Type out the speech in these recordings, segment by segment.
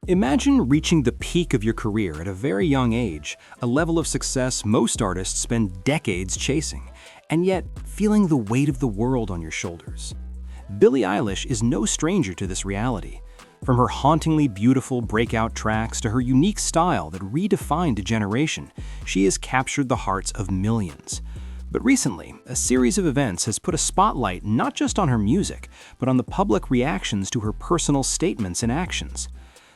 Imagine reaching the peak of your career at a very young age, a level of success most artists spend decades chasing, and yet feeling the weight of the world on your shoulders. Billie Eilish is no stranger to this reality. From her hauntingly beautiful breakout tracks to her unique style that redefined a generation, she has captured the hearts of millions. But recently, a series of events has put a spotlight not just on her music, but on the public reactions to her personal statements and actions.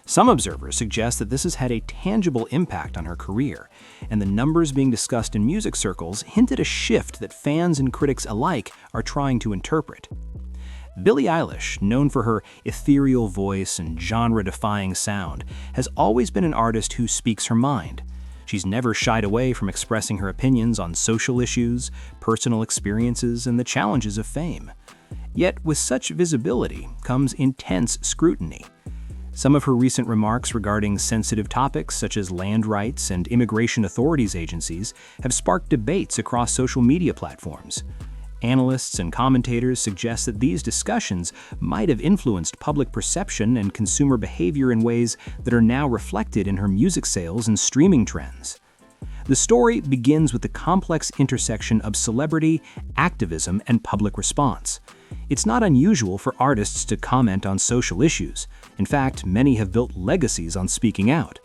Some observers suggest that this has had a tangible impact on her career, and the numbers being discussed in music circles hint at a shift that fans and critics alike are trying to interpret. Billie Eilish, known for her ethereal voice and genre-defying sound, has always been an artist who speaks her mind. She's never shied away from expressing her opinions on social issues, personal experiences, and the challenges of fame. Yet, with such visibility comes intense scrutiny. Some of her recent remarks regarding sensitive topics such as land rights and immigration authorities agencies have sparked debates across social media platforms. Analysts and commentators suggest that these discussions might have influenced public perception and consumer behavior in ways that are now reflected in her music sales and streaming trends. The story begins with the complex intersection of celebrity, activism, and public response. It's not unusual for artists to comment on social issues. In fact, many have built legacies on speaking out.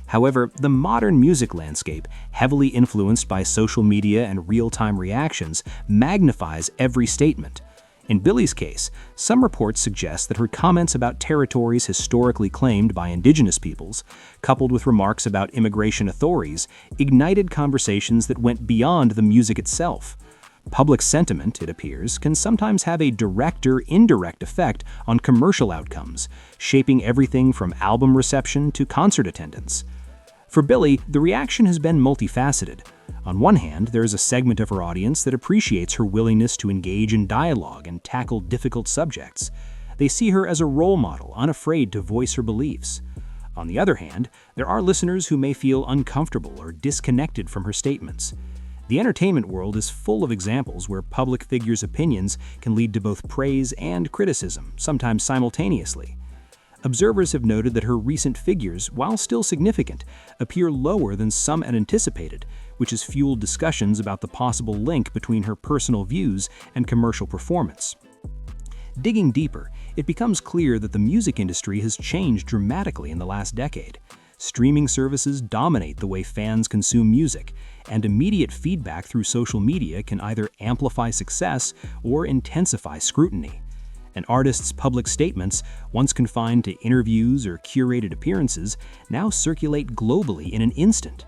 However, the modern music landscape, heavily influenced by social media and real-time reactions, magnifies every statement. In Billie's case, some reports suggest that her comments about territories historically claimed by indigenous peoples, coupled with remarks about immigration authorities, ignited conversations that went beyond the music itself. Public sentiment, it appears, can sometimes have a direct or indirect effect on commercial outcomes, shaping everything from album reception to concert attendance. For Billie, the reaction has been multifaceted. On one hand, there is a segment of her audience that appreciates her willingness to engage in dialogue and tackle difficult subjects. They see her as a role model, unafraid to voice her beliefs. On the other hand, there are listeners who may feel uncomfortable or disconnected from her statements. The entertainment world is full of examples where public figures' opinions can lead to both praise and criticism, sometimes simultaneously. Observers have noted that her recent figures, while still significant, appear lower than some had anticipated, which has fueled discussions about the possible link between her personal views and commercial performance. Digging deeper, it becomes clear that the music industry has changed dramatically in the last decade. Streaming services dominate the way fans consume music, and immediate feedback through social media can either amplify success or intensify scrutiny. An artist's public statements, once confined to interviews or curated appearances, now circulate globally in an instant.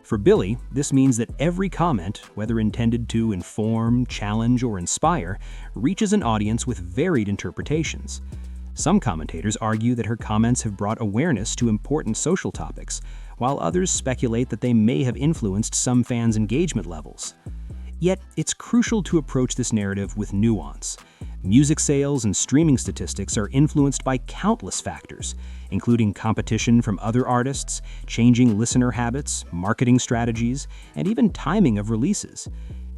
For Billie, this means that every comment, whether intended to inform, challenge, or inspire, reaches an audience with varied interpretations. Some commentators argue that her comments have brought awareness to important social topics, while others speculate that they may have influenced some fans' engagement levels. Yet, it's crucial to approach this narrative with nuance. Music sales and streaming statistics are influenced by countless factors, including competition from other artists, changing listener habits, marketing strategies, and even timing of releases.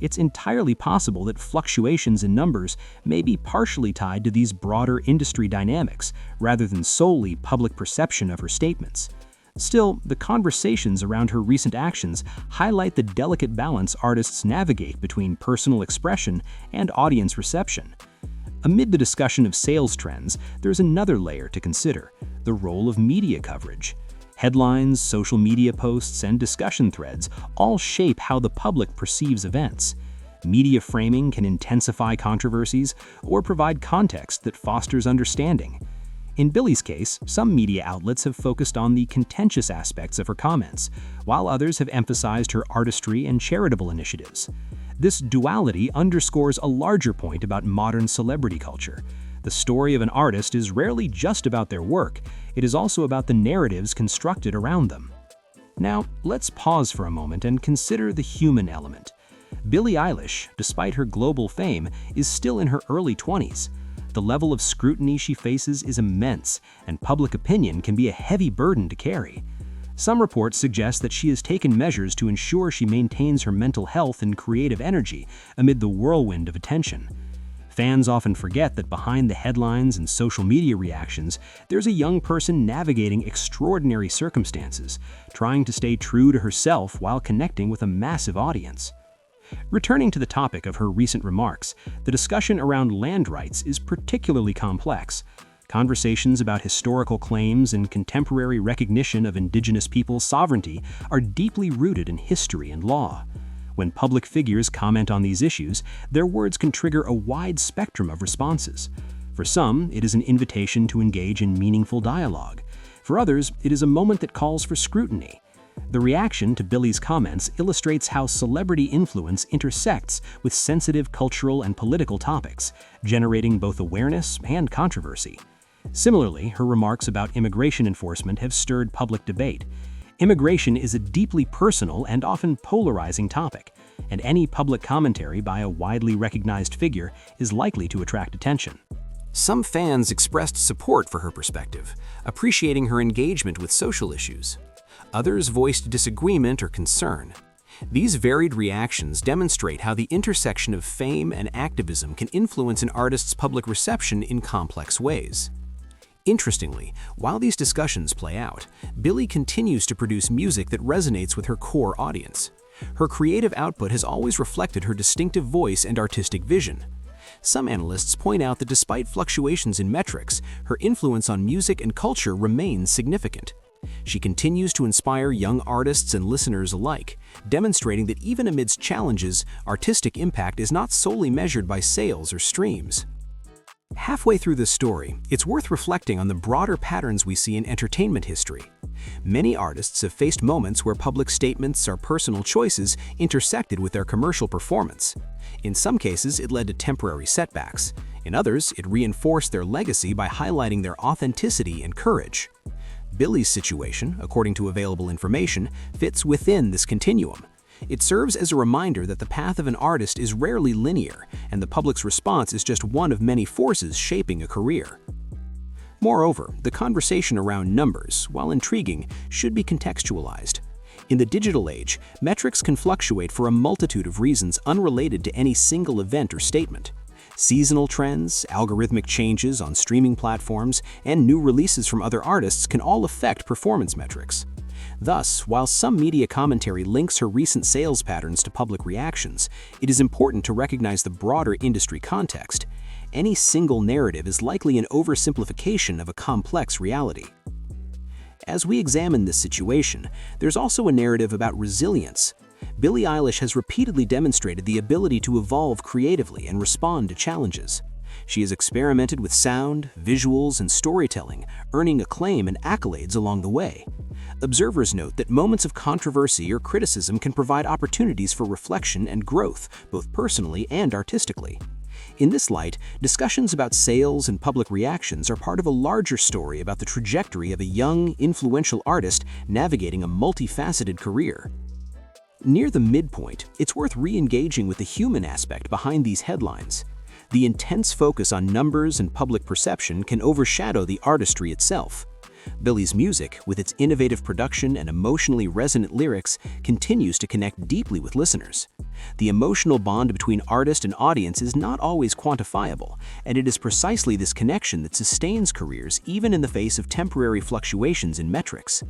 It's entirely possible that fluctuations in numbers may be partially tied to these broader industry dynamics, rather than solely public perception of her statements. Still, the conversations around her recent actions highlight the delicate balance artists navigate between personal expression and audience reception. Amid the discussion of sales trends, there's another layer to consider: the role of media coverage. Headlines, social media posts, and discussion threads all shape how the public perceives events. Media framing can intensify controversies or provide context that fosters understanding. In Billie's case, some media outlets have focused on the contentious aspects of her comments, while others have emphasized her artistry and charitable initiatives. This duality underscores a larger point about modern celebrity culture. The story of an artist is rarely just about their work, it is also about the narratives constructed around them. Now, let's pause for a moment and consider the human element. Billie Eilish, despite her global fame, is still in her early 20s. The level of scrutiny she faces is immense, and public opinion can be a heavy burden to carry. Some reports suggest that she has taken measures to ensure she maintains her mental health and creative energy amid the whirlwind of attention. Fans often forget that behind the headlines and social media reactions, there's a young person navigating extraordinary circumstances, trying to stay true to herself while connecting with a massive audience. Returning to the topic of her recent remarks, the discussion around land rights is particularly complex. Conversations about historical claims and contemporary recognition of indigenous peoples' sovereignty are deeply rooted in history and law. When public figures comment on these issues, their words can trigger a wide spectrum of responses. For some, it is an invitation to engage in meaningful dialogue. For others, it is a moment that calls for scrutiny. The reaction to Billie's comments illustrates how celebrity influence intersects with sensitive cultural and political topics, generating both awareness and controversy. Similarly, her remarks about immigration enforcement have stirred public debate. Immigration is a deeply personal and often polarizing topic, and any public commentary by a widely recognized figure is likely to attract attention. Some fans expressed support for her perspective, appreciating her engagement with social issues. Others voiced disagreement or concern. These varied reactions demonstrate how the intersection of fame and activism can influence an artist's public reception in complex ways. Interestingly, while these discussions play out, Billie continues to produce music that resonates with her core audience. Her creative output has always reflected her distinctive voice and artistic vision. Some analysts point out that despite fluctuations in metrics, her influence on music and culture remains significant. She continues to inspire young artists and listeners alike, demonstrating that even amidst challenges, artistic impact is not solely measured by sales or streams. Halfway through this story, it's worth reflecting on the broader patterns we see in entertainment history. Many artists have faced moments where public statements or personal choices intersected with their commercial performance. In some cases, it led to temporary setbacks. In others, it reinforced their legacy by highlighting their authenticity and courage. Billie's situation, according to available information, fits within this continuum. It serves as a reminder that the path of an artist is rarely linear, and the public's response is just one of many forces shaping a career. Moreover, the conversation around numbers, while intriguing, should be contextualized. In the digital age, metrics can fluctuate for a multitude of reasons unrelated to any single event or statement. Seasonal trends, algorithmic changes on streaming platforms, and new releases from other artists can all affect performance metrics. Thus, while some media commentary links her recent sales patterns to public reactions, it is important to recognize the broader industry context. Any single narrative is likely an oversimplification of a complex reality. As we examine this situation, there's also a narrative about resilience. Billie Eilish has repeatedly demonstrated the ability to evolve creatively and respond to challenges. She has experimented with sound, visuals, and storytelling, earning acclaim and accolades along the way. Observers note that moments of controversy or criticism can provide opportunities for reflection and growth, both personally and artistically. In this light, discussions about sales and public reactions are part of a larger story about the trajectory of a young, influential artist navigating a multifaceted career. Near the midpoint, it's worth re-engaging with the human aspect behind these headlines. The intense focus on numbers and public perception can overshadow the artistry itself. Billie's music, with its innovative production and emotionally resonant lyrics, continues to connect deeply with listeners. The emotional bond between artist and audience is not always quantifiable, and it is precisely this connection that sustains careers even in the face of temporary fluctuations in metrics.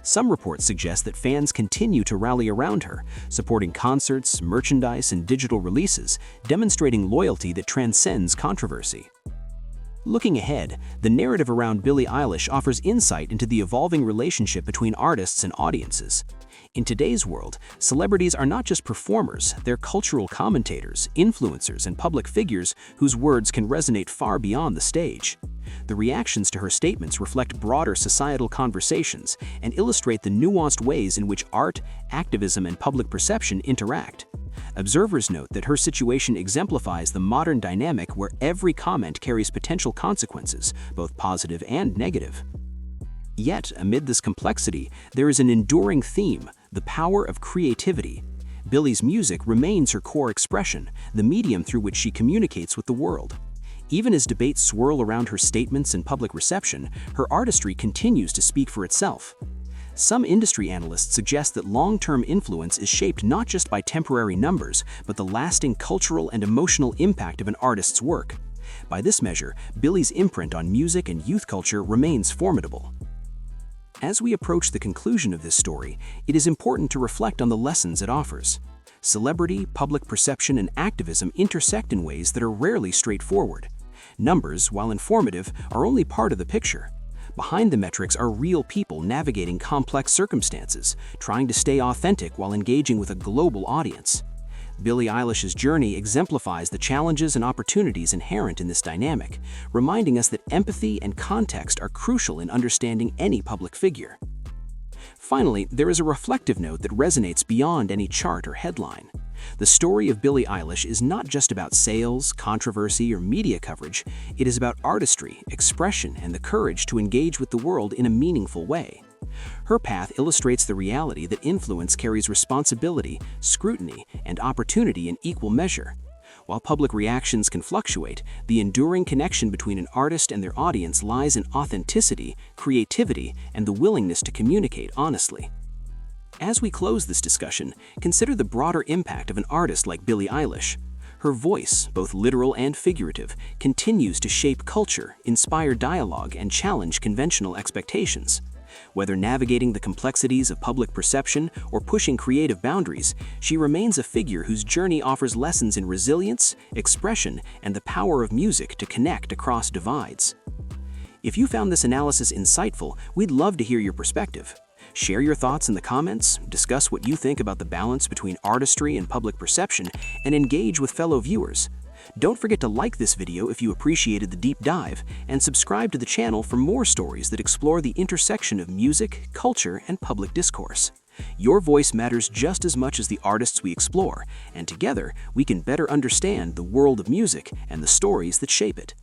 Some reports suggest that fans continue to rally around her, supporting concerts, merchandise, and digital releases, demonstrating loyalty that transcends controversy. Looking ahead, the narrative around Billie Eilish offers insight into the evolving relationship between artists and audiences. In today's world, celebrities are not just performers, they're cultural commentators, influencers, and public figures whose words can resonate far beyond the stage. The reactions to her statements reflect broader societal conversations and illustrate the nuanced ways in which art, activism, and public perception interact. Observers note that her situation exemplifies the modern dynamic where every comment carries potential consequences, both positive and negative. Yet, amid this complexity, there is an enduring theme: the power of creativity. Billie's music remains her core expression, the medium through which she communicates with the world. Even as debates swirl around her statements and public reception, her artistry continues to speak for itself. Some industry analysts suggest that long-term influence is shaped not just by temporary numbers, but the lasting cultural and emotional impact of an artist's work. By this measure, Billie's imprint on music and youth culture remains formidable. As we approach the conclusion of this story, it is important to reflect on the lessons it offers. Celebrity, public perception, and activism intersect in ways that are rarely straightforward. Numbers, while informative, are only part of the picture. Behind the metrics are real people navigating complex circumstances, trying to stay authentic while engaging with a global audience. Billie Eilish's journey exemplifies the challenges and opportunities inherent in this dynamic, reminding us that empathy and context are crucial in understanding any public figure. Finally, there is a reflective note that resonates beyond any chart or headline. The story of Billie Eilish is not just about sales, controversy, or media coverage. It is about artistry, expression, and the courage to engage with the world in a meaningful way. Her path illustrates the reality that influence carries responsibility, scrutiny, and opportunity in equal measure. While public reactions can fluctuate, the enduring connection between an artist and their audience lies in authenticity, creativity, and the willingness to communicate honestly. As we close this discussion, consider the broader impact of an artist like Billie Eilish. Her voice, both literal and figurative, continues to shape culture, inspire dialogue, and challenge conventional expectations. Whether navigating the complexities of public perception or pushing creative boundaries, she remains a figure whose journey offers lessons in resilience, expression, and the power of music to connect across divides. If you found this analysis insightful, we'd love to hear your perspective. Share your thoughts in the comments, discuss what you think about the balance between artistry and public perception, and engage with fellow viewers. Don't forget to like this video if you appreciated the deep dive, and subscribe to the channel for more stories that explore the intersection of music, culture, and public discourse. Your voice matters just as much as the artists we explore, and together we can better understand the world of music and the stories that shape it.